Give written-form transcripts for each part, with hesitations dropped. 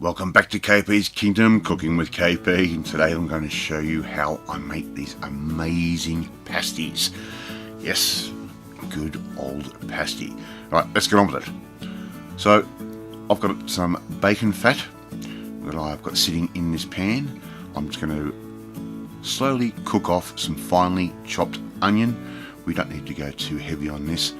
Welcome back to KP's Kingdom, Cooking with KP, and today I'm going to show you how I make these amazing pasties. Yes, good old pasty. Right, let's get on with it. So, I've got some bacon fat that I've got sitting in this pan. I'm just going to slowly cook off some finely chopped onion. We don't need to go too heavy on this.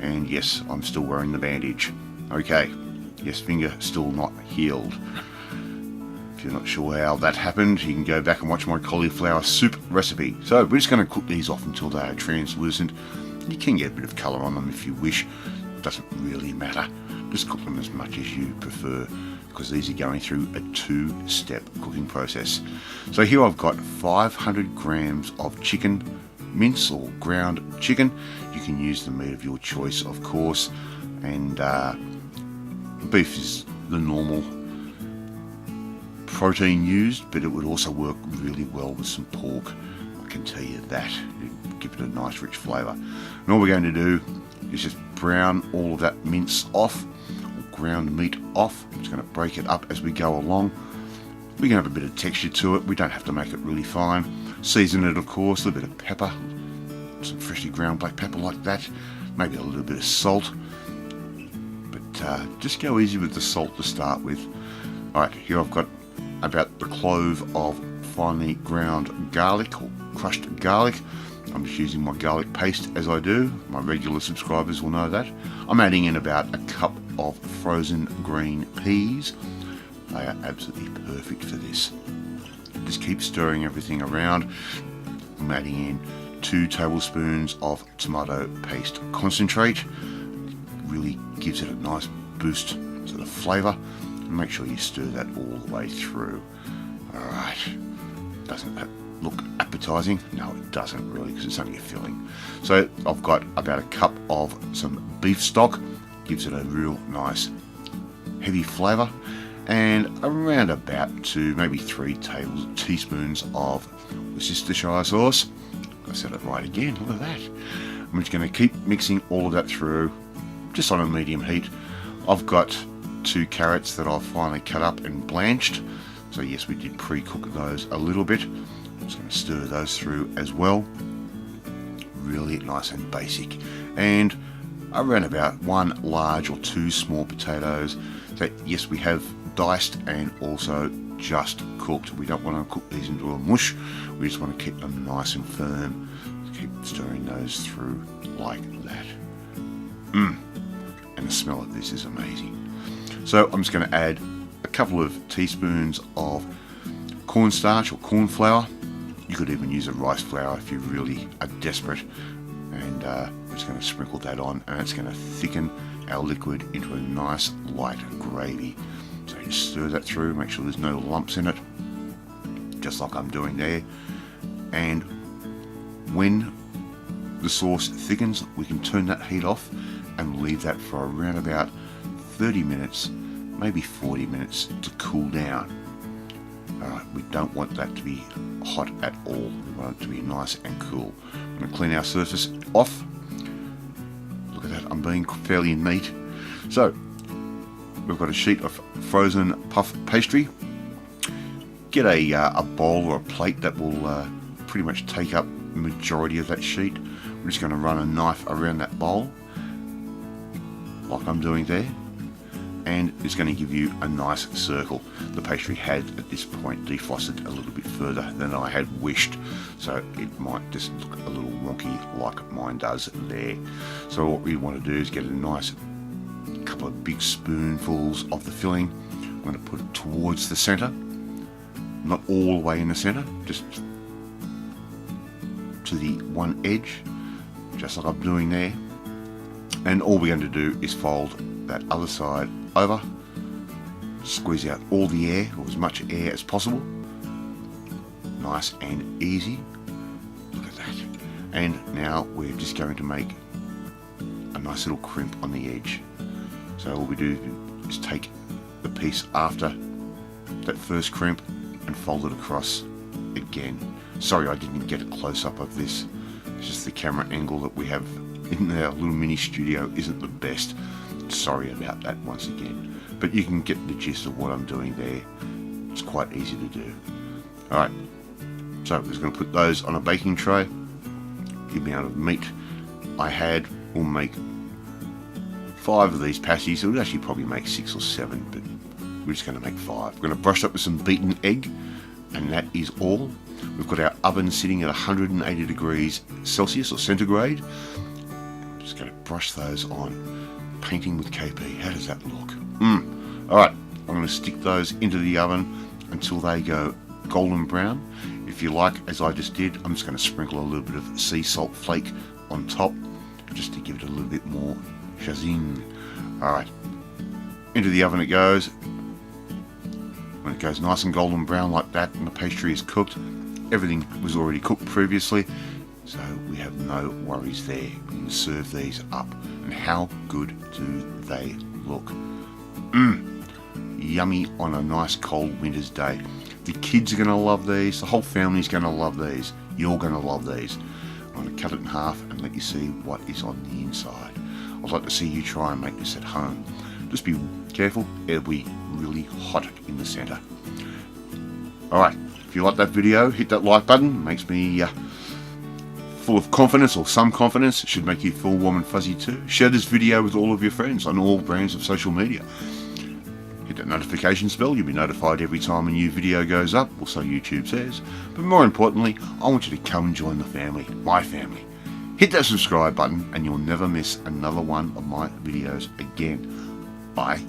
And yes, I'm still wearing the bandage. Okay. Yes, finger still not healed. If you're not sure how that happened, you can go back and watch my cauliflower soup recipe. So we're just going to cook these off until they are translucent. You can get a bit of colour on them if you wish. It doesn't really matter. Just cook them as much as you prefer, because these are going through a two-step cooking process. So here I've got 500 grams of chicken mince or ground chicken. You can use the meat of your choice, of course, and beef is the normal protein used, but it would also work really well with some pork. I can tell you that. It'd give it a nice rich flavour. And all we're going to do is just brown all of that mince off, or ground meat off. I'm just going to break it up as we go along. We can have a bit of texture to it. We don't have to make it really fine. Season it, of course, a little bit of pepper, some freshly ground black pepper like that, maybe a little bit of salt. Just go easy with the salt to start with. Alright, here I've got about the clove of finely ground garlic or crushed garlic. I'm just using my garlic paste as I do. My regular subscribers will know that. I'm adding in about a cup of frozen green peas. They are absolutely perfect for this. Just keep stirring everything around. I'm adding in 2 tablespoons of tomato paste concentrate. Really gives it a nice boost to the flavour, and make sure you stir that all the way through. Alright, doesn't that look appetizing? No, it doesn't really, because it's only a filling. So I've got about a cup of some beef stock, gives it a real nice heavy flavour, and around about 2, maybe 3 teaspoons of Worcestershire sauce. I said it right again, look at that. I'm just going to keep mixing all of that through, just on a medium heat. I've got 2 carrots that I've finally cut up and blanched. So yes, we did pre-cook those a little bit. I'm just going to stir those through as well. Really nice and basic. And around about 1 large or 2 small potatoes that, yes, we have diced and also just cooked. We don't want to cook these into a mush. We just want to keep them nice and firm. Keep stirring those through like that. And the smell of this is amazing. So I'm just going to add a couple of teaspoons of cornstarch or corn flour. You could even use a rice flour if you really are desperate. And I'm just going to sprinkle that on, and it's going to thicken our liquid into a nice light gravy. So you stir that through, make sure there's no lumps in it, just like I'm doing there. And when the sauce thickens, we can turn that heat off and leave that for around about 30 minutes, maybe 40 minutes to cool down. Alright, we don't want that to be hot at all. We want it to be nice and cool. I'm going to clean our surface off. Look at that, I'm being fairly neat. So, we've got a sheet of frozen puff pastry. Get a bowl or a plate that will pretty much take up the majority of that sheet. We're just going to run a knife around that bowl, like I'm doing there, and it's going to give you a nice circle. The pastry had at this point defrosted a little bit further than I had wished, so it might just look a little wonky like mine does there. So what we want to do is get a nice couple of big spoonfuls of the filling. I'm going to put it towards the centre, not all the way in the centre, just to the one edge, just like I'm doing there. And all we're going to do is fold that other side over, squeeze out all the air, or as much air as possible. Nice and easy. Look at that. And now we're just going to make a nice little crimp on the edge. So all we do is take the piece after that first crimp and fold it across again. Sorry, I didn't get a close-up of this. It's just the camera angle that we have in our little mini studio isn't the best. Sorry about that once again. but you can get the gist of what I'm doing there. It's quite easy to do. Alright, so I'm just going to put those on a baking tray. The amount of meat I had will make 5 of these pasties. It would actually probably make 6 or 7, but we're just going to make 5. We're going to brush up with some beaten egg, and that is all. We've got our oven sitting at 180 degrees Celsius or centigrade. I'm just going to brush those on. Painting with KP. How does that look? Alright, I'm going to stick those into the oven until they go golden brown. If you like, as I just did, I'm just going to sprinkle a little bit of sea salt flake on top just to give it a little bit more zhuzh. Alright, into the oven it goes. When it goes nice and golden brown like that and the pastry is cooked, everything was already cooked previously, so we have no worries there. We can serve these up. And how good do they look? Yummy on a nice cold winter's day. The kids are going to love these. The whole family's going to love these. You're going to love these. I'm going to cut it in half and let you see what is on the inside. I'd like to see you try and make this at home. Just be careful, it'll be really hot in the centre. Alright, if you like that video, hit that like button. It makes me full of confidence, or some confidence. It should make you feel warm and fuzzy too. Share this video with all of your friends on all brands of social media. Hit that notification bell, you'll be notified every time a new video goes up, or so YouTube says. But more importantly, I want you to come and join the family, my family. Hit that subscribe button and you'll never miss another one of my videos again. Bye.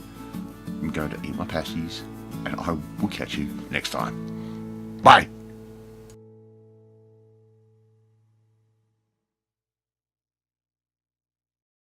I'm going to eat my pasties and I will catch you next time. Bye.